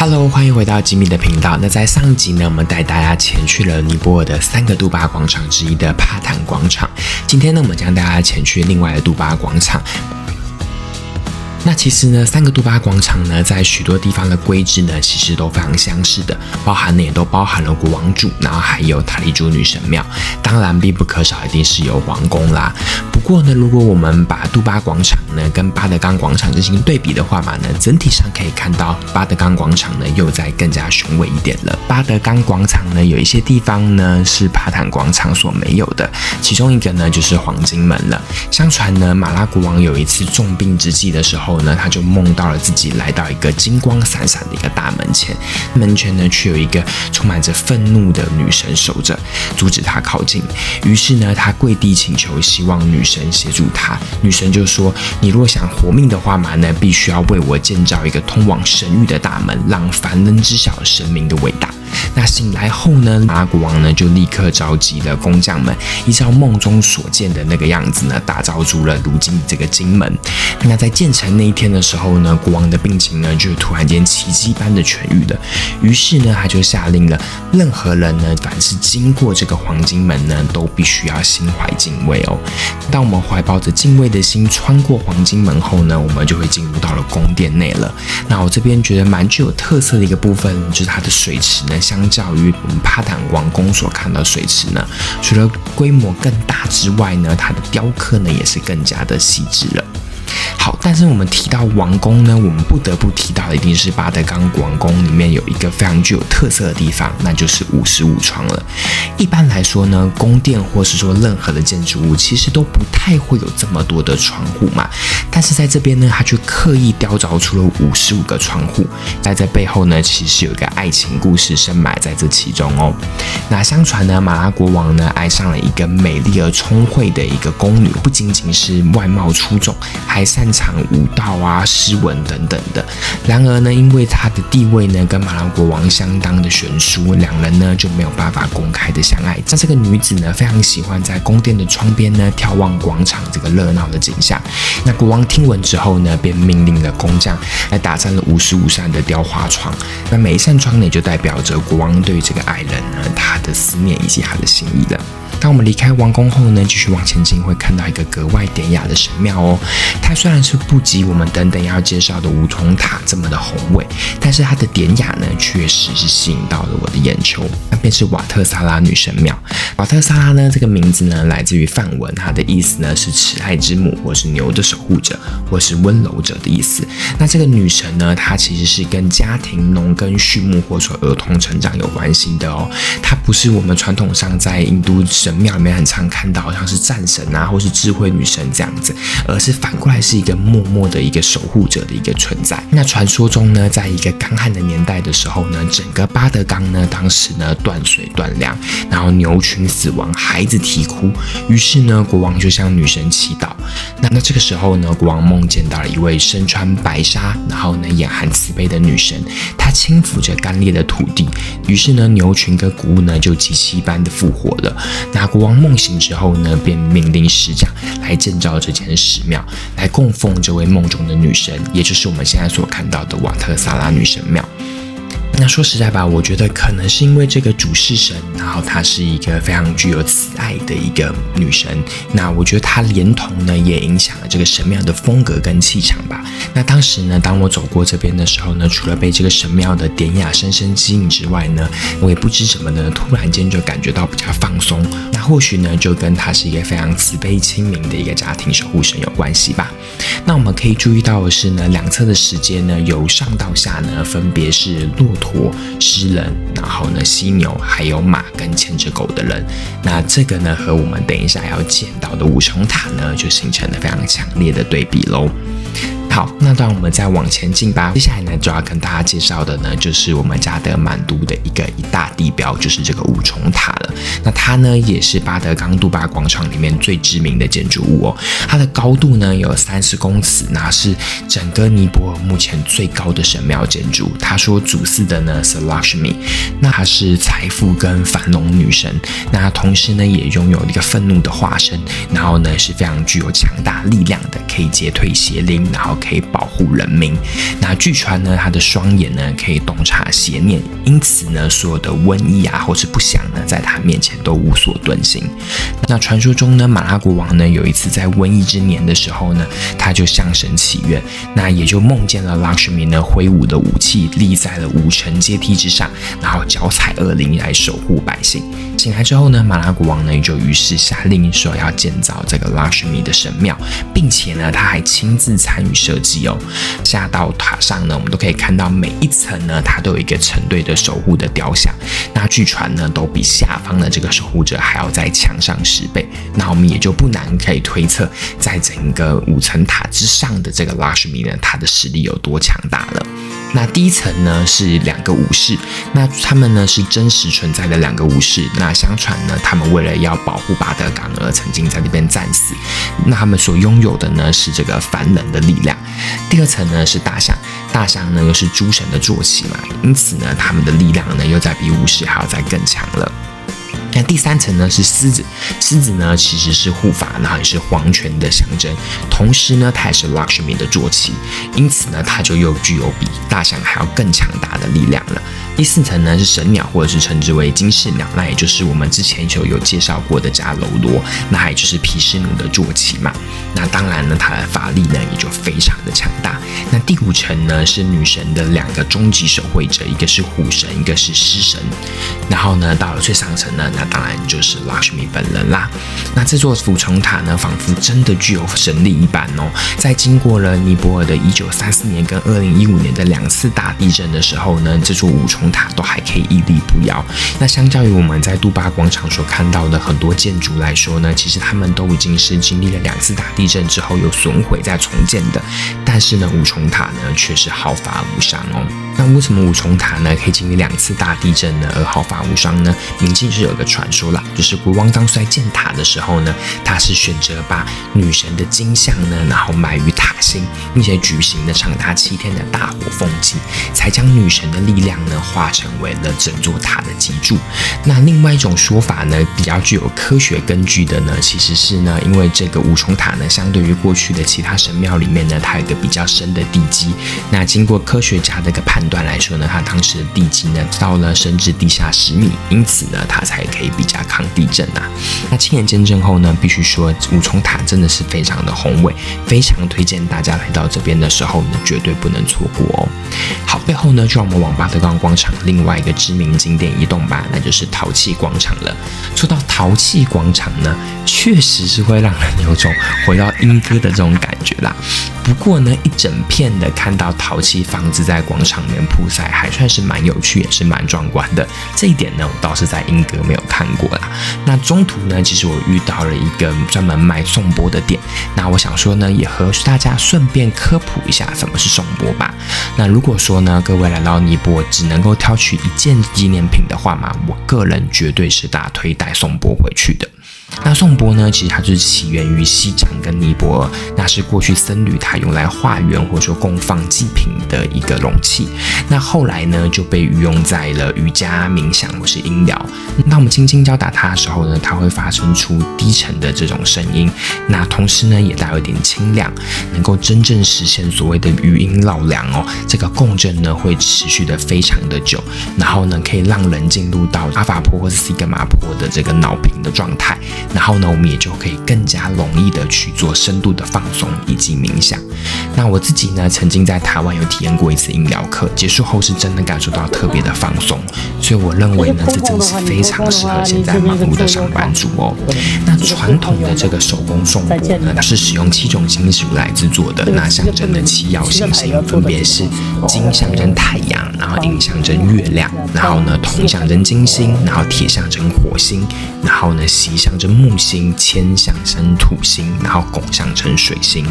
Hello， 欢迎回到吉米的频道。那在上一集呢，我们带大家前去了尼泊尔的3个杜巴广场之一的帕坦广场。今天呢，我们将带大家前去另外的杜巴广场。那其实呢，3个杜巴广场呢，在许多地方的规制呢，其实都非常相似的，也都包含了国王柱，然后还有塔利珠女神庙，当然必不可少一定是有皇宫啦。不过呢，如果我们把杜巴广场呢跟巴德冈广场进行对比的话嘛呢，整体上可以看到巴德冈广场呢又再更加雄伟一点了。巴德冈广场呢有一些地方呢是帕坦广场所没有的，其中一个呢就是黄金门了。相传呢，马拉国王有一次重病之际的时候呢，他就梦到了自己来到一个金光闪闪的一个大门前，门前呢却有一个充满着愤怒的女神守着，阻止他靠近。于是呢，他跪地请求，希望女神协助他。女神就说：“你若想活命的话嘛呢，必须要为我建造一个通往神域的大门，让凡人知晓神明的伟大。”那醒来后呢，马拉国王呢就立刻召集了工匠们，依照梦中所见的那个样子呢，打造出了如今这个金门。那在建成那一天的时候呢，国王的病情呢就突然间奇迹般的痊愈了。于是呢，他就下令了，任何人呢，凡是经过这个黄金门呢，都必须要心怀敬畏哦。当我们怀抱着敬畏的心穿过黄金门后呢，我们就会进入到了宫殿内了。那我这边觉得蛮具有特色的一个部分，就是它的水池呢，相较于我们帕坦王宫所看到的水池呢，除了规模更大之外呢，它的雕刻呢也是更加的细致了。好，但是我们提到王宫呢，我们不得不提到的一定是巴德冈王宫里面有一个非常具有特色的地方，那就是55窗了。一般来说呢，宫殿或是说任何的建筑物其实都不太会有这么多的窗户嘛，但是在这边呢，它却刻意雕凿出了55个窗户，在这背后呢，其实有一个爱情故事深埋在这其中哦。那相传呢，马拉国王呢爱上了一个美丽而聪慧的一个宫女，不仅仅是外貌出众，还擅长舞蹈啊、诗文等等的。然而呢，因为她的地位呢跟马拉国王相当的悬殊，两人呢就没有办法公开的相爱。那这个女子呢非常喜欢在宫殿的窗边呢眺望广场这个热闹的景象。那国王听闻之后呢，便命令了工匠来打造了55扇的雕花窗。那每一扇窗呢，就代表着国王对这个爱人呢他的思念以及他的心意了。当我们离开王宫后呢，继续往前进，会看到一个格外典雅的神庙哦。它虽然是不及我们等等要介绍的五重塔这么的宏伟，但是它的典雅呢，确实是吸引到了我的眼球。那便是瓦特萨拉女神庙。瓦特萨拉呢，这个名字呢，来自于梵文，它的意思呢是慈爱之母，或是牛的守护者，或是温柔者的意思。那这个女神呢，她其实是跟家庭、农耕、畜牧或者说儿童成长有关系的哦。它不是我们传统上在印度神庙里面很常看到，像是战神啊，或是智慧女神这样子，而是反过来是一个默默的一个守护者的一个存在。那传说中呢，在一个干旱的年代的时候呢，整个巴德冈呢，当时呢断水断粮，然后牛群死亡，孩子啼哭，于是呢，国王就向女神祈祷。那这个时候呢，国王梦见到了一位身穿白纱，然后呢眼含慈悲的女神，她轻抚着干裂的土地，于是呢，牛群跟谷物呢就机器一般的复活了。那国王梦醒之后呢，便命令石匠来建造这间石庙，来供奉这位梦中的女神，也就是我们现在所看到的瓦特萨拉女神庙。那说实在吧，我觉得可能是因为这个主事神，然后她是一个非常具有慈爱的一个女神。那我觉得她连同呢，也影响了这个神庙的风格跟气场吧。那当时呢，当我走过这边的时候呢，除了被这个神庙的典雅深深吸引之外呢，我也不知什么呢，突然间就感觉到比较放松。那或许呢，就跟她是一个非常慈悲亲民的一个家庭守护神有关系吧。那我们可以注意到的是呢，两侧的石阶呢，由上到下呢，分别是骆驼、诗人，然后呢犀牛，还有马跟牵着狗的人。那这个呢，和我们等一下要见到的五重塔呢，就形成了非常强烈的对比咯。好，那当我们再往前进吧。接下来呢，就要跟大家介绍的呢，就是我们加德满都的一大地标，就是这个五重塔了。那它呢，也是巴德冈杜巴广场里面最知名的建筑物哦。它的高度呢有30公尺，那是整个尼泊尔目前最高的神庙建筑。它所主祀的呢是 Lakshmi， 那她是财富跟繁荣女神。那同时呢，也拥有一个愤怒的化身，然后呢是非常具有强大力量的，可以击退邪灵，然后可可以保护人民。那据传呢，他的双眼呢可以洞察邪念，因此呢，所有的瘟疫啊或是不祥呢，在他面前都无所遁形。那传说中呢，马拉国王呢有一次在瘟疫之年的时候呢，他就向神祈愿，那也就梦见了 Lakshmi 呢挥舞的武器立在了5层阶梯之上，然后脚踩恶灵来守护百姓。醒来之后呢，马拉国王呢也就于是下令说要建造这个 Lakshmi 的神庙，并且呢他还亲自参与设计哦。下到塔上呢，我们都可以看到每一层呢，它都有一个成对的守护的雕像。那据传呢，都比下方的这个守护者还要再强上10倍。那我们也就不难可以推测，在整个5层塔之上的这个 Lakshmi 呢，它的实力有多强大了。那第一层呢是2个武士，那他们呢是真实存在的2个武士。那相传呢，他们为了要保护巴德港而曾经在那边战死。那他们所拥有的呢是这个凡人的力量。第2层呢是大象，大象呢又是诸神的坐骑嘛，因此呢他们的力量呢又在比武士还要再更强了。那第3层呢是狮子，狮子呢其实是护法，然后也是皇权的象征，同时呢它也是 Lakshmi 的坐骑，因此呢它就又具有比大象还要更强大的力量了。第4层呢是神鸟，或者是称之为金翅鸟，那也就是我们之前有介绍过的迦楼罗，那也就是毗湿奴的坐骑嘛。那当然呢，它的法力呢也就非常的强大。那第5层呢是女神的2个终极守卫者，一个是虎神，一个是狮神。然后呢，到了最上层呢，那当然就是 Lakshmi 本人啦。那这座五重塔呢，仿佛真的具有神力一般哦。在经过了尼泊尔的1934年跟2015年的2次大地震的时候呢，这座五重塔都还可以屹立不摇。那相较于我们在杜巴广场所看到的很多建筑来说呢，其实他们都已经是经历了2次大地震之后有损毁再重建的。但是呢，五重塔呢却是毫发无伤哦。那为什么五重塔呢可以经历2次大地震呢而毫发无伤呢？民间是有一个传说啦，就是国王当时在建塔的时候呢，他是选择把女神的金像呢，然后埋于塔心，并且举行了长达7天的大火奉祭，才将女神的力量呢化成为了整座塔的基柱。那另外一种说法呢，比较具有科学根据的呢，其实是呢，因为这个五重塔呢，相对于过去的其他神庙里面呢，它有一个比较深的地基。那经过科学家的一个判断来说呢，它当时的地基呢到了深至地下10米，因此呢，它才可以比较抗地震啊。那亲眼见证后呢，必须说五重塔真的是非常的宏伟，非常推荐大家来到这边的时候呢，绝对不能错过哦。好，背后呢，就让我们往巴德冈广场另外一个知名景点移动吧，那就是陶器广场了。说到陶器广场呢，确实是会让人有种回到莺歌的这种感觉啦。不过呢，一整片的看到陶器房子在广场里面铺塞，还算是蛮有趣，也是蛮壮观的。这一点呢，我倒是在莺歌没有看过啦。那中途呢，其实我遇到了一个专门卖颂钵的店，那我想说呢，也和大家顺便科普一下什么是颂钵吧。那如果说呢，各位来到尼泊尔只能够挑取1件纪念品的话嘛，我个人绝对是大推带颂钵回去的。那颂钵呢，其实它就是起源于西藏跟尼泊尔，那是过去僧侣他用来化缘或者说供放祭品的一个容器。那后来呢，就被运用在了瑜伽、冥想或是音疗。当我们轻轻敲打它的时候呢，它会发生出低沉的这种声音，那同时呢，也带有一点清亮，能够真正实现所谓的余音绕梁哦。这个共振呢，会持续的非常的久，然后呢，可以让人进入到阿法波或是西格玛波的这个脑平的状态。然后呢，我们也就可以更加容易的去做深度的放松以及冥想。那我自己呢，曾经在台湾有体验过1次音疗课，结束后是真的感受到特别的放松，所以我认为呢，这真的是非常适合现在忙碌的上班族哦。那传统的这个手工颂钵呢，它是使用7种金属来制作的，那象征的7曜行星分别是金象征太阳，然后银象征月亮，然后呢铜象征金星，然后铁象征火星，然后呢锡象征木星，铅象征土星，然后汞象征水星。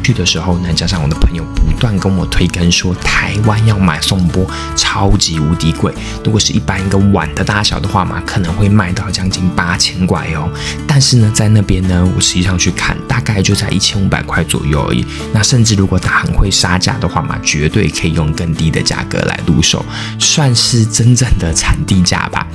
去的时候呢，加上我的朋友不断跟我推更说台湾要买颂钵，超超级无敌贵。如果是一般一个碗的大小的话嘛，可能会卖到将近8000块哦。但是呢，在那边呢，我实际上去看，大概就在1500块左右而已。那甚至如果他很会杀价的话嘛，绝对可以用更低的价格来入手，算是真正的产地价吧。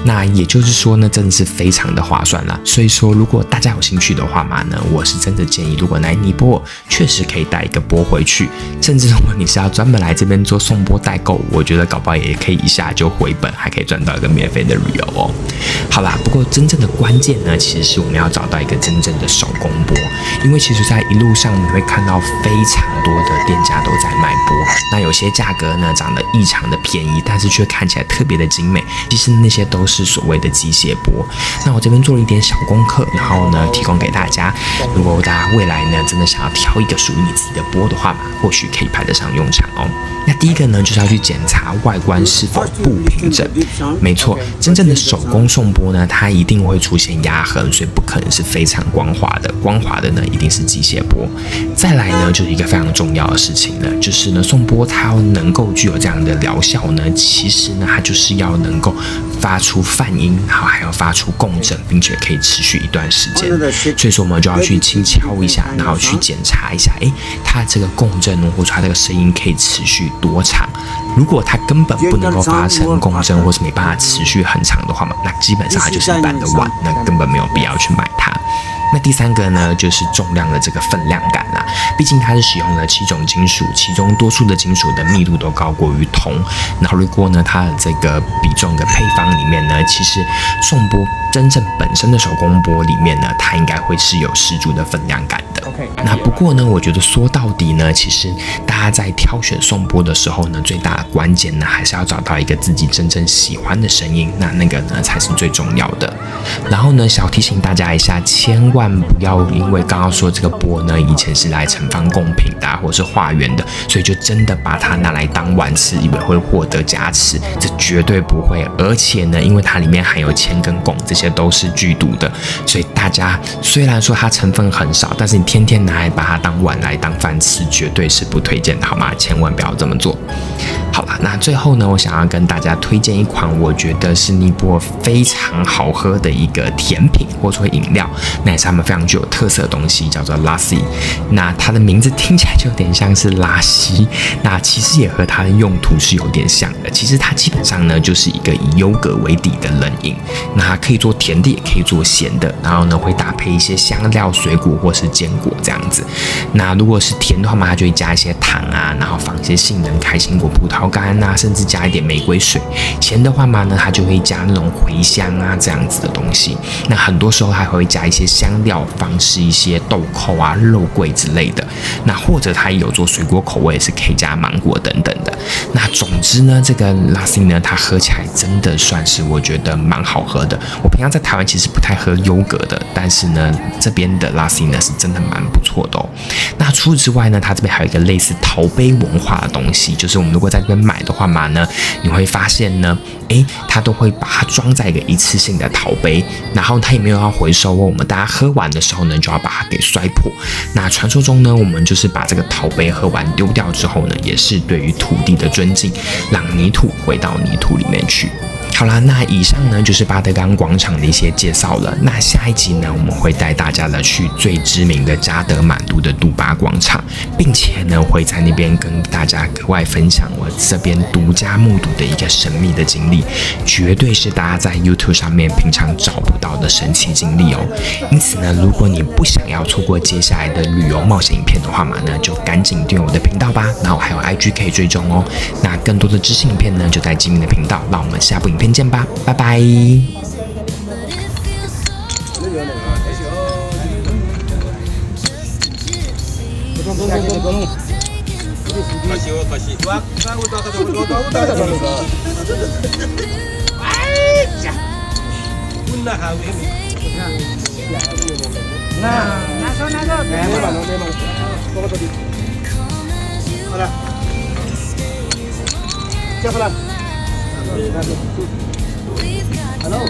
那也就是说呢，真的是非常的划算啦。所以说，如果大家有兴趣的话嘛呢，我是真的建议，如果来尼泊尔，确实可以带一个钵回去。甚至如果你是要专门来这边做颂钵代购，我觉得搞不好也可以一下就回本，还可以赚到一个免费的旅游哦。好啦，不过真正的关键呢，其实是我们要找到一个真正的手工钵，因为其实在一路上你会看到非常多的店家都在卖钵，那有些价格呢长得异常的便宜，但是却看起来特别的精美，其实那些都是所谓的机械钵。那我这边做了一点小功课，然后呢提供给大家，如果大家未来呢真的想要挑一个属于你自己的钵的话嘛，或许可以派得上用场哦。那第一个呢，就是要去检查外观是否不平整。没错，真正的手工颂钵呢，它一定会出现压痕，所以不可能是非常光滑的。光滑的呢，一定是机械钵。再来呢，就是一个非常重要的事情呢，就是呢，颂钵它要能够具有这样的疗效呢，其实呢，它就是要能够发出泛音，然后还要发出共振，并且可以持续一段时间。所以说，我们就要去轻敲一下，然后去检查一下，它这个共振或者它这个声音可以持续多长。如果它根本不能够发成共振，或是没办法持续很长的话嘛，那基本上它就是一般的碗，那根本没有必要去买它。那第三个呢，就是重量的这个分量感啦。毕竟它是使用了7种金属，其中多数的金属的密度都高过于铜。那如果呢，它的这个比重的配方里面呢，其实颂钵真正本身的手工钵里面呢，它应该会是有10足的分量感的。那不过呢，我觉得说到底呢，其实大家在挑选颂钵的时候呢，最大的关键呢，还是要找到一个自己真正喜欢的声音，那个呢才是最重要的。然后呢，小提醒大家一下，千万不要因为刚刚说这个钵呢，以前是来盛放贡品的，或是化缘的，所以就真的把它拿来当碗吃，以为会获得加持，这绝对不会。而且呢，因为它里面含有铅跟汞，这些都是剧毒的，所以大家虽然说它成分很少，但是你天天拿来把它当碗来当饭吃，绝对是不推荐的，好吗？千万不要这么做。好啦，那最后呢，我想要跟大家推荐一款我觉得是尼泊尔非常好喝的一个甜品或者说饮料，那也是他们非常具有特色的东西，叫做 Lassi。那它的名字听起来就有点像是拉稀，那其实也和它的用途是有点像的。其实它基本上呢，就是一个以优格为底的冷饮，那它可以做甜的，也可以做咸的，然后呢会搭配一些香料、水果或是坚果这样子。那如果是甜的话嘛，它就会加一些糖啊，然后放一些杏仁、开心果、葡萄干啊，甚至加一点玫瑰水。咸的话嘛呢，它就会加那种茴香啊这样子的东西。那很多时候还会加一些香料，放是一些豆蔻啊、肉桂之类的。那或者它也有做水果口味，是可以加芒果等等的。那总之呢，这个 Lassi 呢，它喝起来真的算是我觉得蛮好喝的。我平常在台湾其实不太喝优格的，但是呢，这边的 Lassi 呢是真的蛮不错的哦。那除此之外呢，它这边还有一个类似陶杯文化的东西，就是我们如果在这边买的话嘛呢，你会发现呢，它都会把它装在一次性的陶杯，然后它也没有要回收哦。我们大家喝完的时候呢，就要把它给摔破。那传说中呢，我们就是把这个陶杯喝完丢掉之后呢，也是对于土地的尊敬，让泥土回到泥土里面去。好啦，那以上呢就是巴德冈广场的一些介绍了。那下一集呢，我们会带大家去最知名的加德满都的杜巴广场，并且呢会在那边跟大家格外分享我这边独家目睹的一个神秘的经历，绝对是大家在 YouTube 上面平常找不到的神奇经历哦。因此呢，如果你不想要错过接下来的旅游冒险影片的话嘛呢，就赶紧订阅我的频道吧。然后还有 IG 可以追踪哦。那更多的知识影片呢，就在吉明的频道。让我们下部影片见吧，拜拜。Hello.